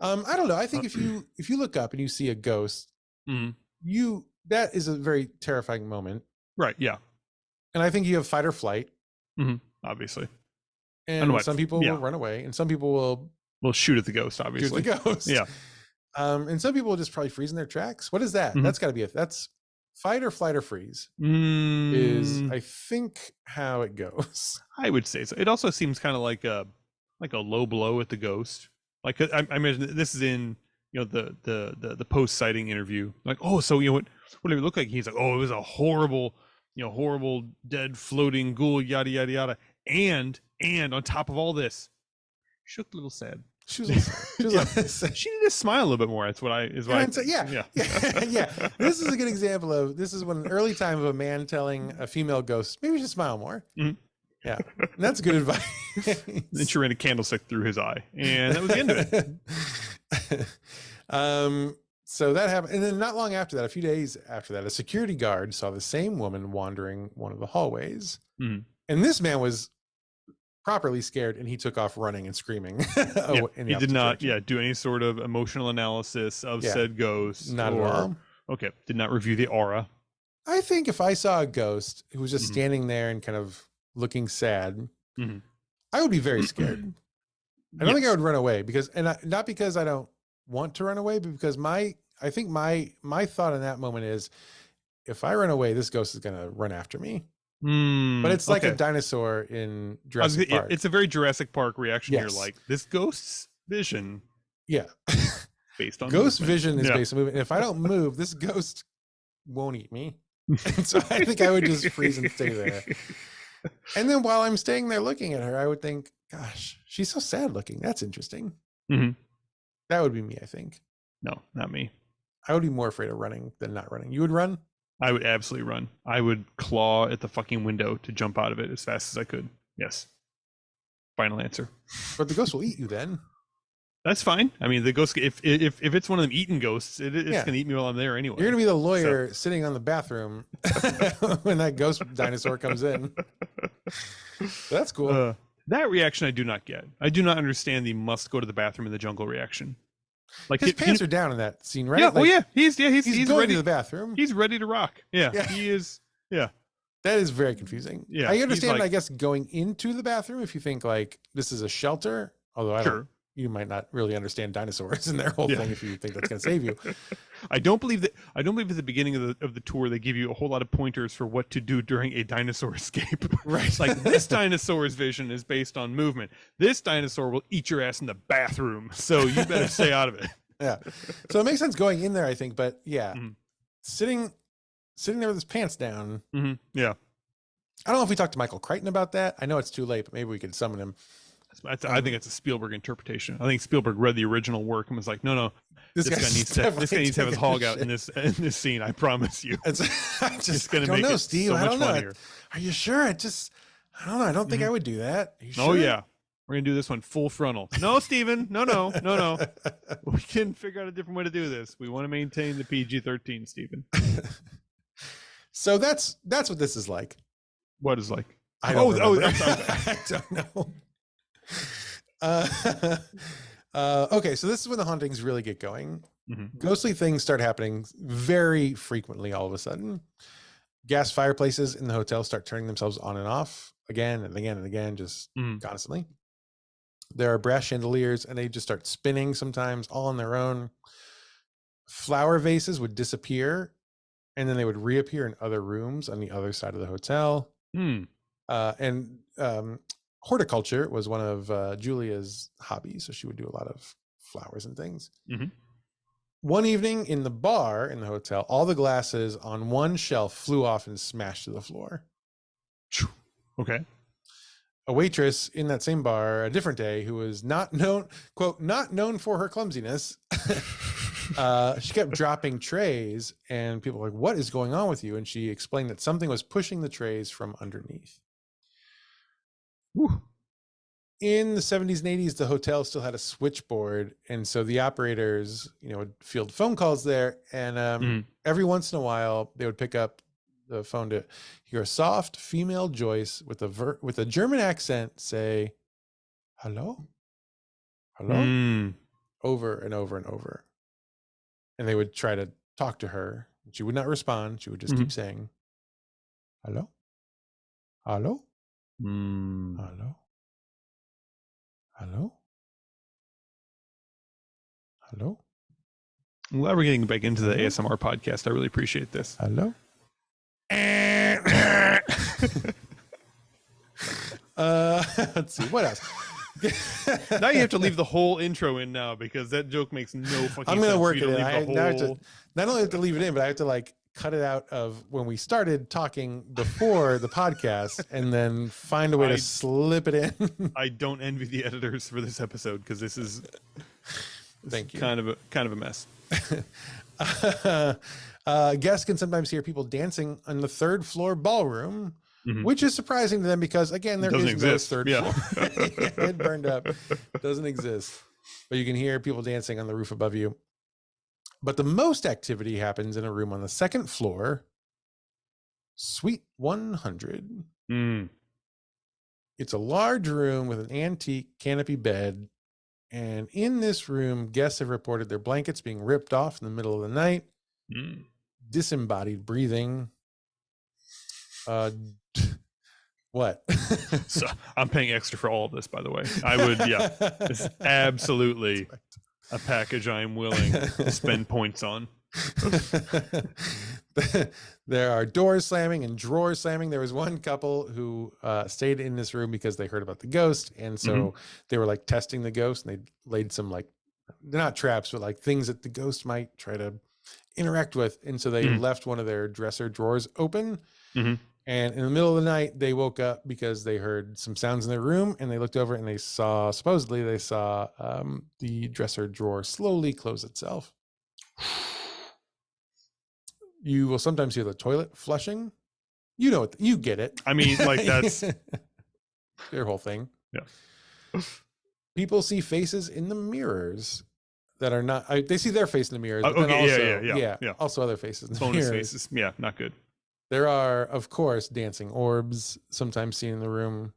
don't know. I think if you look up and you see a ghost, that is a very terrifying moment, right? Yeah. And I think you have fight or flight, obviously, and some people will run away, and some people will shoot at the ghost, obviously. Shoot the ghost. Yeah. And some people will just probably freeze in their tracks. What is that? That's got to be that's fight or flight or freeze is, I think, how it goes. I would say so. It also seems kind of like a low blow at the ghost. Like I imagine this is in the post sighting interview. Like, oh, so what did it look like? He's like, oh, it was a horrible dead floating ghoul, yada yada yada. And on top of all this, she looked a little sad. She she needed to smile a little bit more. That's what I yeah. This is a good example of an early time of a man telling a female ghost, maybe you should smile more. Yeah, and that's good advice. Then she ran a candlestick through his eye, and that was the end of it. So that happened, and then not long after that, a few days after that, a security guard saw the same woman wandering one of the hallways, and this man was properly scared, and he took off running and screaming. He did not do any sort of emotional analysis of said ghost. Not at all. Okay, did not review the aura. I think if I saw a ghost who was just standing there and kind of looking sad, I would be very scared. I don't think I would run away not because I don't want to run away, but because I think my thought in that moment is, if I run away, this ghost is going to run after me. But it's like a dinosaur in Jurassic Park. It's a very Jurassic Park reaction. Yes. You're like, this ghost's vision. Yeah. Based on ghost vision is based on movement. And if I don't move, this ghost won't eat me. And so I think I would just freeze and stay there. And then while I'm staying there looking at her, I would think, gosh, she's so sad looking. That's interesting. That would be me, I think. No, not me. I would be more afraid of running than not running. You would run? I would absolutely run. I would claw at the fucking window to jump out of it as fast as I could. Yes. Final answer. But the ghost will eat you then. That's fine. I mean, the ghost, if it's one of them eating ghosts, it's going to eat me while I'm there anyway. You're going to be the lawyer sitting on the bathroom when that ghost dinosaur comes in. That's cool. That reaction I do not get. I do not understand the must go to the bathroom in the jungle reaction. Like his pants are down in that scene, right? Yeah, like, he's going ready to the bathroom. He's ready to rock. Yeah. He is. Yeah, that is very confusing. Yeah, I understand. I guess going into the bathroom, if you think like this is a shelter, although I don't you might not really understand dinosaurs and their whole thing if you think that's going to save you. I don't believe at the beginning of the tour they give you a whole lot of pointers for what to do during a dinosaur escape. Right. Like, this dinosaur's vision is based on movement. This dinosaur will eat your ass in the bathroom, so you better stay out of it. Yeah. So it makes sense going in there, I think, but yeah, sitting there with his pants down. Yeah. I don't know if we talked to Michael Crichton about that. I know it's too late, but maybe we could summon him. I think it's a Spielberg interpretation. I think Spielberg read the original work and was like, no, this guy needs to have his hog out in this scene. I promise you. It's going to make it Steve. So much funnier. Are you sure? I don't know. I don't think I would do that. Are you sure? Oh yeah. We're going to do this one full frontal. No, Steven. No. We can figure out a different way to do this. We want to maintain the PG-13, Steven. So that's what this is like. What is like? I don't know. Okay, so this is when the hauntings really get going. Ghostly things start happening very frequently all of a sudden. Gas fireplaces in the hotel start turning themselves on and off again and again and again, just constantly. There are brass chandeliers and they just start spinning sometimes all on their own. Flower vases would disappear and then they would reappear in other rooms on the other side of the hotel. Horticulture was one of Julia's hobbies, so she would do a lot of flowers and things. One evening in the bar in the hotel, all the glasses on one shelf flew off and smashed to the floor. Okay. A waitress in that same bar a different day, who was not known for her clumsiness, she kept dropping trays and people were like, what is going on with you? And she explained that something was pushing the trays from underneath. Whew. In the 70s and 80s, the hotel still had a switchboard. And so the operators, would field phone calls there. And every once in a while, they would pick up the phone to hear a soft female voice with a German accent say, hello? Hello? Over and over and over. And they would try to talk to her. She would not respond. She would just keep saying, hello? Hello? Hello? Hello? Hello? I'm glad we're getting back into the ASMR podcast. I really appreciate this. Hello? Let's see. What else? Now you have to leave the whole intro in now because that joke makes no fucking sense. I'm going to work it in. Not only have to leave it in, but I have to cut it out of when we started talking before the podcast and then find a way to slip it in. I don't envy the editors for this episode because this is Thank you. Kind of a mess. Guests can sometimes hear people dancing on the third floor ballroom, which is surprising to them because, again, there is no third floor. It burned up. It doesn't exist. But you can hear people dancing on the roof above you. But the most activity happens in a room on the second floor, Suite 100. It's a large room with an antique canopy bed. And in this room, guests have reported their blankets being ripped off in the middle of the night, disembodied breathing. What? So I'm paying extra for all of this, by the way. I would, This is absolutely a package I am willing to spend points on. There are doors slamming and drawers slamming. There was one couple who stayed in this room because they heard about the ghost. And so they were testing the ghost and they laid some they're not traps, but things that the ghost might try to interact with. And so they left one of their dresser drawers open. And in the middle of the night, they woke up because they heard some sounds in their room and they looked over and they saw the dresser drawer slowly close itself. You will sometimes hear the toilet flushing. You know what? You get it. I mean, that's their whole thing. Yeah. People see faces in the mirrors that are not. They see their face in the mirrors. But yeah. Also, other faces in the bonus mirrors. Faces. Yeah, not good. There are, of course, dancing orbs sometimes seen in the room.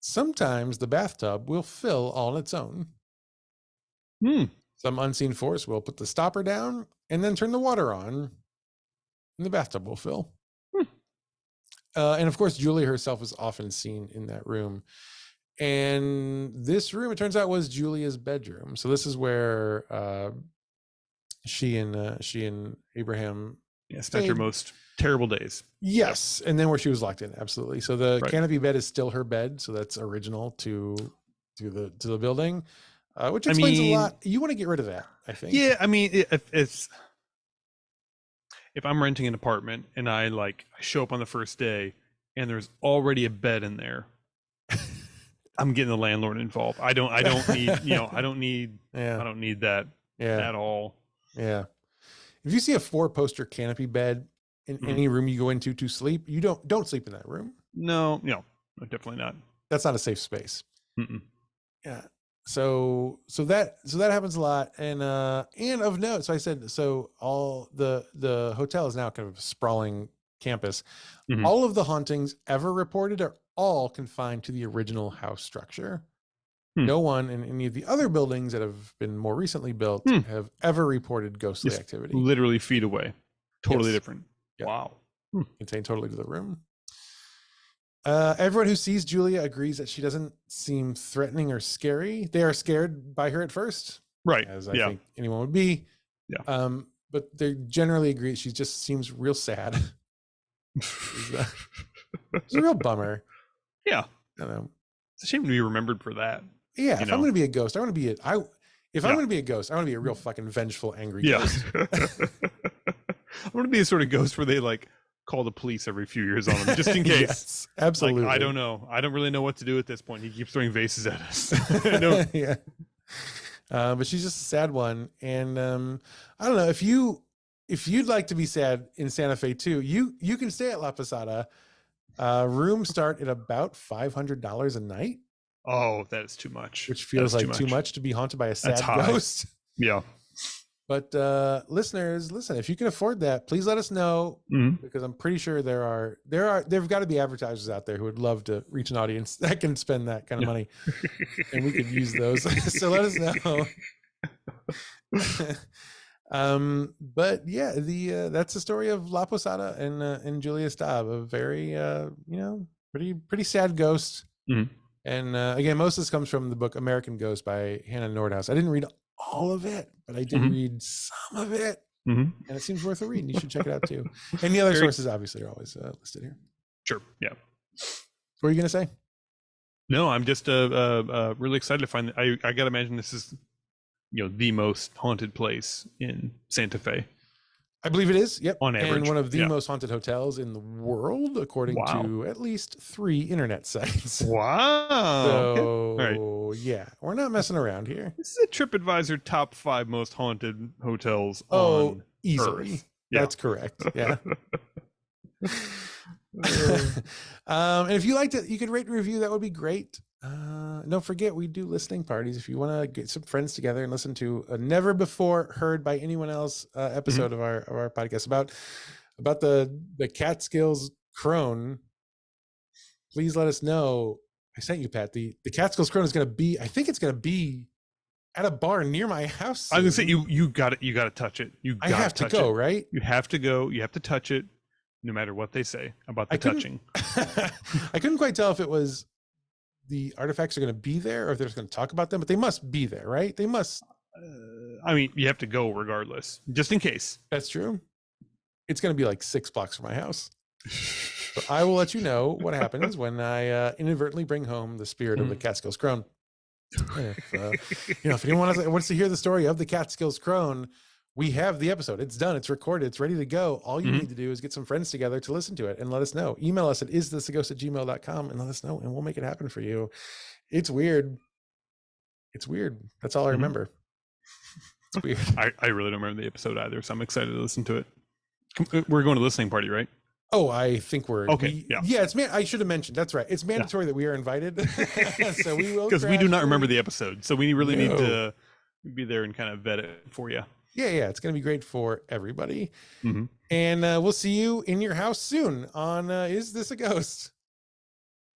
Sometimes the bathtub will fill all on its own. Some unseen force will put the stopper down and then turn the water on, and the bathtub will fill. And of course, Julie herself is often seen in that room. And this room, it turns out, was Julia's bedroom. So this is where she and Abraham spent her most terrible days. Yes, and then where she was locked in, absolutely. So the canopy bed is still her bed, so that's original to the building, which explains a lot. You want to get rid of that, I think. Yeah, I mean, if I'm renting an apartment and I show up on the first day and there's already a bed in there, I'm getting the landlord involved. I don't need I don't need that at all. Yeah. If you see a 4-poster canopy bed in any room you go into to sleep, you don't sleep in that room. No, definitely not. That's not a safe space. Yeah. So that happens a lot. And of note, so I said, so all the hotel is now kind of a sprawling campus. All of the hauntings ever reported are all confined to the original house structure. No one in any of the other buildings that have been more recently built have ever reported ghostly activity. Literally feet away. Totally different. Yep. Wow. Contained totally to the room. Everyone who sees Julia agrees that she doesn't seem threatening or scary. They are scared by her at first. Right. As I think anyone would be. Yeah. But they generally agree she just seems real sad. It's a real bummer. Yeah. I don't know. It's a shame to be remembered for that. Yeah, if I'm going to be a ghost, I want to be I'm going to be a ghost, I want to be a real fucking vengeful, angry ghost. I want to be a sort of ghost where they call the police every few years on them, just in case. Yes, absolutely. I don't know. I don't really know what to do at this point. He keeps throwing vases at us. Yeah. But she's just a sad one. And I don't know, if you'd like to be sad in Santa Fe too, you can stay at La Posada. Rooms start at about $500 a night. Oh, that is too much. Which feels like too much to be haunted by a sad ghost. Yeah. But listeners, listen, if you can afford that, please let us know, because I'm pretty sure there've got to be advertisers out there who would love to reach an audience that can spend that kind of money, and we could use those. So let us know. But yeah, that's the story of La Posada and Julia Staab, a very pretty sad ghost. And again, most of this comes from the book American Ghost by Hannah Nordhaus. I didn't read all of it, but I did read some of it, and it seems worth a read. And you should check it out too. And the other sources obviously are always listed here. Sure. Yeah. What were you going to say? No, I'm just really excited to find. I got to imagine this is the most haunted place in Santa Fe. I believe it is. Yep. On average. And one of the most haunted hotels in the world, according to at least 3 internet sites. Wow. So, yeah, we're not messing around here. This is a TripAdvisor top 5 most haunted hotels on easily. Earth. That's correct. Yeah. And if you liked it, you could rate and review. That would be great. Don't forget, we do listening parties. If you want to get some friends together and listen to a never before heard by anyone else episode of our podcast about the Catskills crone, please let us know. I sent you, Pat. The Catskills crone is going to be, I think it's going to be at a bar near my house soon. I was going to say, you got to touch it. I have to go, right? You have to go. You have to touch it, no matter what they say about the touching. I couldn't quite tell if it was the artifacts are going to be there or if they're just going to talk about them, but they must be there, right? They must. I mean, you have to go regardless, just in case. That's true. It's going to be like 6 blocks from my house. So I will let you know what happens when I inadvertently bring home the spirit of the Catskills crone. If anyone wants to hear the story of the Catskills crone, we have the episode. It's done. It's recorded. It's ready to go. All you need to do is get some friends together to listen to it and let us know. Email us at isthisaghost@gmail.com and let us know, and we'll make it happen for you. It's weird. That's all I remember. It's weird. I really don't remember the episode either, so I'm excited to listen to it. We're going to listening party, right? Oh, I think we're okay. Yeah, it's I should have mentioned. That's right. It's mandatory that we are invited. So we will, because we do not remember the episode, so we really need to be there and kind of vet it for you. Yeah, it's going to be great for everybody. And we'll see you in your house soon on Is This a Ghost?